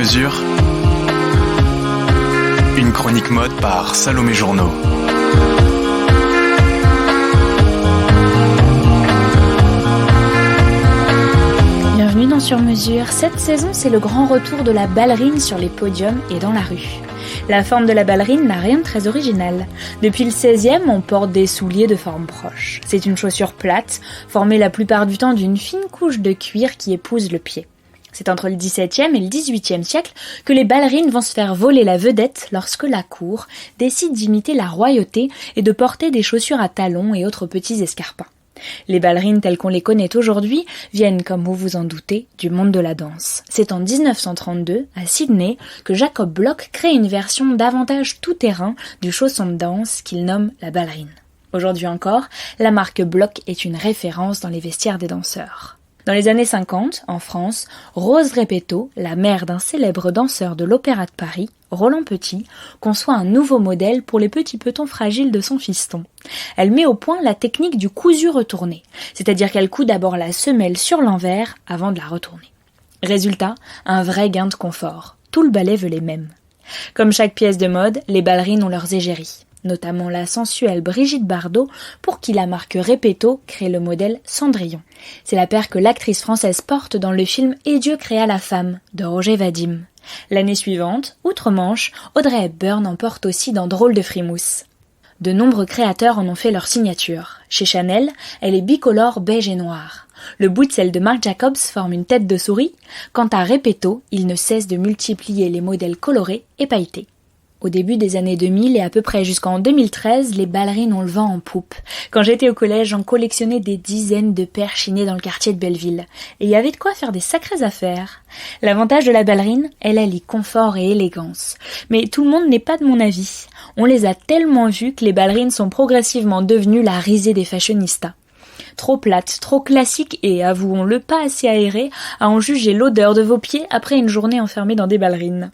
mesure, une chronique mode par Salomé Journeau. Bienvenue dans Sur Mesure. Cette saison, c'est le grand retour de la ballerine sur les podiums et dans la rue. La forme de la ballerine n'a rien de très original. Depuis le 16e, on porte des souliers de forme proche. C'est une chaussure plate, formée la plupart du temps d'une fine couche de cuir qui épouse le pied. C'est entre le XVIIe et le XVIIIe siècle que les ballerines vont se faire voler la vedette lorsque la cour décide d'imiter la royauté et de porter des chaussures à talons et autres petits escarpins. Les ballerines telles qu'on les connaît aujourd'hui viennent, comme vous vous en doutez, du monde de la danse. C'est en 1932, à Sydney, que Jacob Bloch crée une version davantage tout-terrain du chausson de danse qu'il nomme la ballerine. Aujourd'hui encore, la marque Bloch est une référence dans les vestiaires des danseurs. Dans les années 50, en France, Rose Repetto, la mère d'un célèbre danseur de l'Opéra de Paris, Roland Petit, conçoit un nouveau modèle pour les petits petons fragiles de son fiston. Elle met au point la technique du cousu retourné, c'est-à-dire qu'elle coud d'abord la semelle sur l'envers avant de la retourner. Résultat, un vrai gain de confort. Tout le ballet veut les mêmes. Comme chaque pièce de mode, les ballerines ont leurs égéries, notamment la sensuelle Brigitte Bardot, pour qui la marque Repetto crée le modèle Cendrillon. C'est la paire que l'actrice française porte dans le film Et Dieu créa la femme, de Roger Vadim. L'année suivante, outre-Manche, Audrey Hepburn en porte aussi dans Drôle de frimousse. De nombreux créateurs en ont fait leur signature. Chez Chanel, elle est bicolore beige et noire. Le bout de celle de Marc Jacobs forme une tête de souris. Quant à Repetto, il ne cesse de multiplier les modèles colorés et pailletés. Au début des années 2000 et à peu près jusqu'en 2013, les ballerines ont le vent en poupe. Quand j'étais au collège, j'en collectionnais des dizaines de paires chinées dans le quartier de Belleville. Et il y avait de quoi faire des sacrées affaires. L'avantage de la ballerine, elle allie confort et élégance. Mais tout le monde n'est pas de mon avis. On les a tellement vues que les ballerines sont progressivement devenues la risée des fashionistas. Trop plate, trop classique et, avouons-le, pas assez aérée à en juger l'odeur de vos pieds après une journée enfermée dans des ballerines.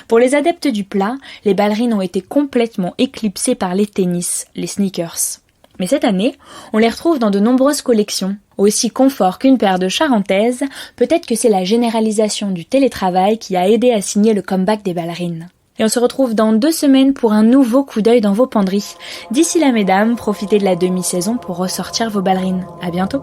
Pour les adeptes du plat, les ballerines ont été complètement éclipsées par les tennis, les sneakers. Mais cette année, on les retrouve dans de nombreuses collections. Aussi confort qu'une paire de charentaises, peut-être que c'est la généralisation du télétravail qui a aidé à signer le comeback des ballerines. Et on se retrouve dans 2 semaines pour un nouveau coup d'œil dans vos penderies. D'ici là, mesdames, profitez de la demi-saison pour ressortir vos ballerines. À bientôt.